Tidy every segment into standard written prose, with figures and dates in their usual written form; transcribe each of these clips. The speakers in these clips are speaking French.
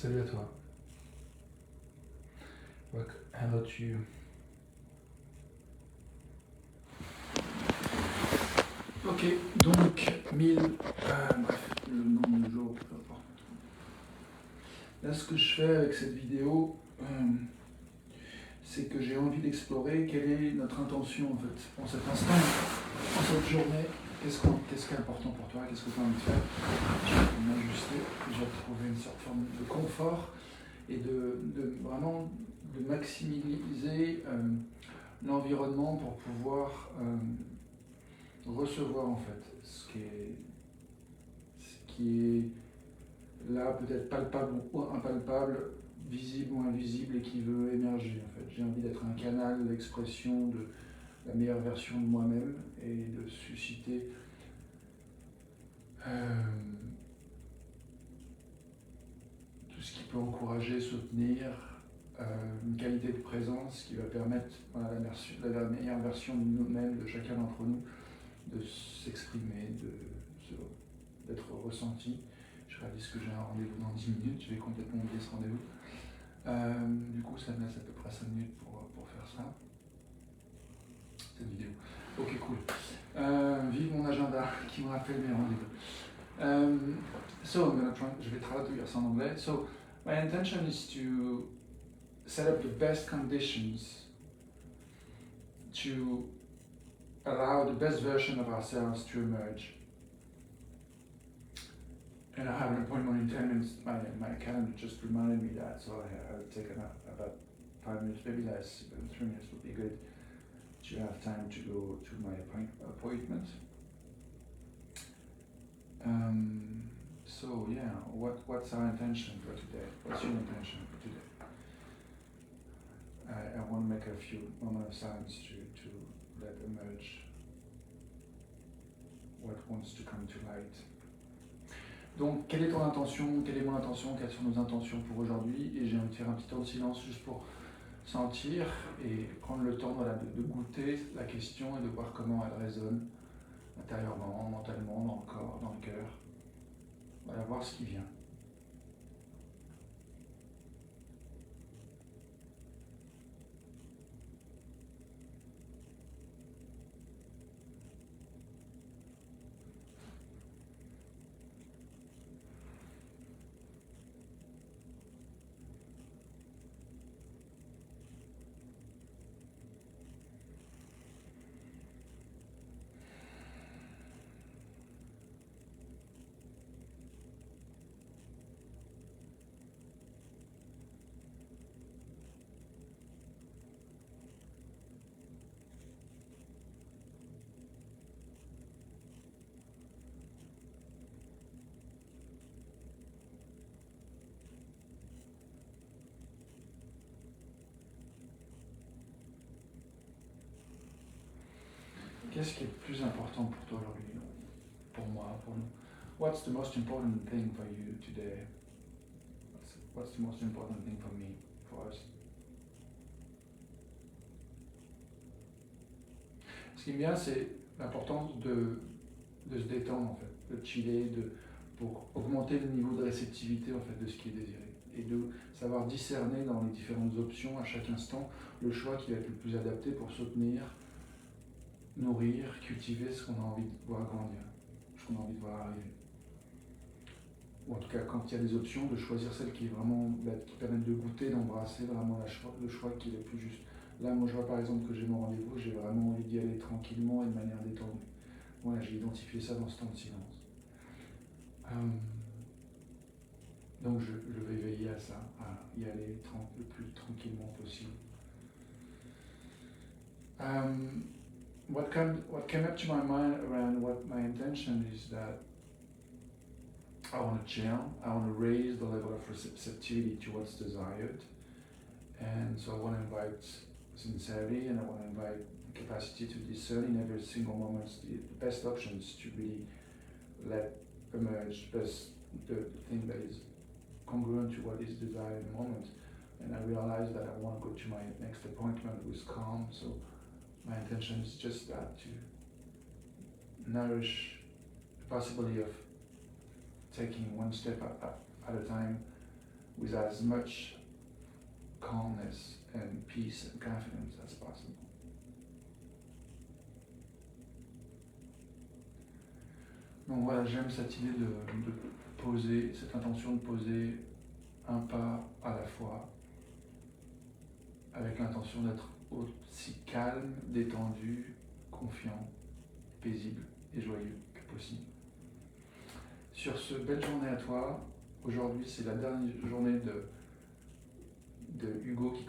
Salut à toi. Hello to you. Ok, donc 1000, bref, le nombre de jours, peu importe. Là, ce que je fais avec cette vidéo, c'est que j'ai envie d'explorer quelle est notre intention en fait, en cet instant, en cette journée. Qu'est-ce qui est important pour toi? Qu'est-ce que tu as envie de faire? Je vais m'ajuster, je vais trouver une certaine forme de confort et de vraiment de maximiser l'environnement pour pouvoir recevoir en fait ce qui est là peut-être palpable ou impalpable, visible ou invisible et qui veut émerger en fait. J'ai envie d'être un canal d'expression de la meilleure version de moi-même et de susciter tout ce qui peut encourager, soutenir une qualité de présence qui va permettre la meilleure version de nous-mêmes, de chacun d'entre nous, de s'exprimer, d'être ressenti. Je réalise que j'ai un rendez-vous dans 10 minutes, je vais complètement oublier ce rendez-vous. Du coup, ça me laisse à peu près 5 minutes pour faire ça, cette vidéo. Ok, cool. Vive mon agenda qui me rappelle mes rendez-vous. Je vais traduire ça en anglais. So, my intention is to set up the best conditions to allow the best version of ourselves to emerge. And I have an appointment in 10 minutes. My calendar just reminded me that, so I'll take about 5 minutes, maybe less, 3 minutes would be good to have time to go to my appointment. So yeah, what's our intention for today? What's your intention for today? I want to make a few moments of silence to let emerge what wants to come to light. Donc, quelle est ton intention? Quelle est mon intention? Quelles sont nos intentions pour aujourd'hui? Et j'ai envie de faire un petit temps de silence juste pour sentir et prendre le temps de goûter la question et de voir comment elle résonne intérieurement, mentalement, dans le corps, dans le cœur. Voilà, voir ce qui vient. Qu'est-ce qui est le plus important pour toi aujourd'hui? Pour moi, pour nous? What's the most important thing for you today? What's the most important thing for me, for us? Ce qui me vient, c'est l'importance de se détendre, en fait, de chiller, pour augmenter le niveau de réceptivité en fait, de ce qui est désiré. Et de savoir discerner dans les différentes options à chaque instant le choix qui va être le plus adapté pour soutenir, nourrir, cultiver ce qu'on a envie de voir grandir, ce qu'on a envie de voir arriver. Ou en tout cas, quand il y a des options, de choisir celle qui permettent de goûter, d'embrasser vraiment le choix qui est le plus juste. Là, moi, je vois par exemple que j'ai mon rendez-vous, j'ai vraiment envie d'y aller tranquillement et de manière détendue. Voilà, j'ai identifié ça dans ce temps de silence. Donc, je vais veiller à ça, à y aller le plus tranquillement possible. What came up to my mind around what my intention is that I want to chill, I want to raise the level of receptivity to what's desired, and so I want to invite sincerity and I want to invite the capacity to discern in every single moment the best options to really let emerge the thing that is congruent to what is desired in the moment. And I realize that I want to go to my next appointment with calm, so my intention is just that, to nourish the possibility of taking one step at a time with as much calmness and peace and confidence as possible. Donc voilà, j'aime cette idée de poser, cette intention de poser un pas à la fois, avec l'intention d'être aussi calme, détendu, confiant, paisible et joyeux que possible. Sur ce, belle journée à toi. Aujourd'hui, c'est la dernière journée de Hugo qui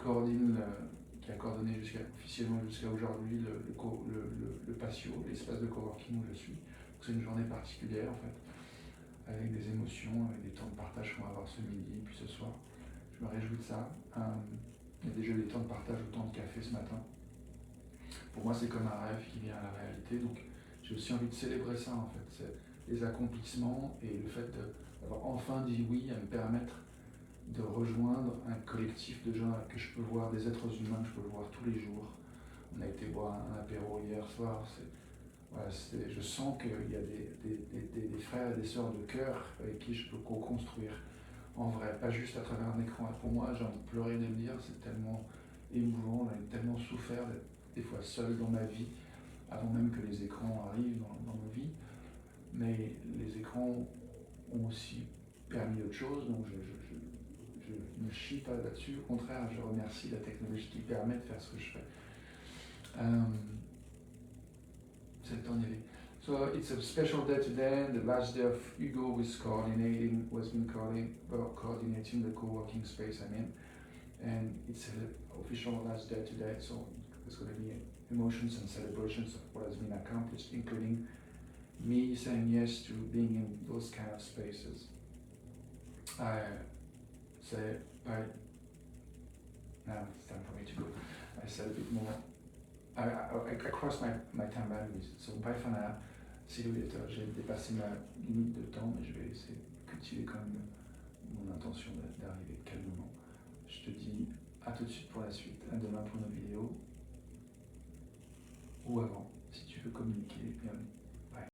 a coordonné officiellement jusqu'à aujourd'hui le patio, l'espace de coworking où je suis. C'est une journée particulière en fait, avec des émotions, avec des temps de partage qu'on va avoir ce midi et puis ce soir. Je me réjouis de ça. Il y a déjà eu des temps de partage au temps de café ce matin. Pour moi, c'est comme un rêve qui vient à la réalité. Donc, j'ai aussi envie de célébrer ça en fait. C'est les accomplissements et le fait d'avoir enfin dit oui à me permettre de rejoindre un collectif de gens que je peux voir, des êtres humains que je peux voir tous les jours. On a été boire un apéro hier soir. Voilà, je sens qu'il y a des frères et des sœurs de cœur avec qui je peux co-construire en vrai, pas juste à travers un écran. Et pour moi, j'ai envie de pleurer de le dire, c'est tellement émouvant, j'ai tellement souffert d'être des fois seul dans ma vie, avant même que les écrans arrivent dans nos vies. Mais les écrans ont aussi permis autre chose, donc je ne chie pas là-dessus, au contraire, je remercie la technologie qui permet de faire ce que je fais. C'est le temps d'y aller. So it's a special day today, the last day of Hugo was coordinating the co-working space I'm in, and it's an official last day today, so there's going to be emotions and celebrations of what has been accomplished, including me saying yes to being in those kind of spaces. I say bye. Now it's time for me to go. I said a bit more. I crossed my time boundaries, so bye for now. See you later. J'ai dépassé ma limite de temps, mais je vais essayer de cultiver quand même mon intention d'arriver calmement. Je te dis à tout de suite pour la suite, à demain pour nos vidéos.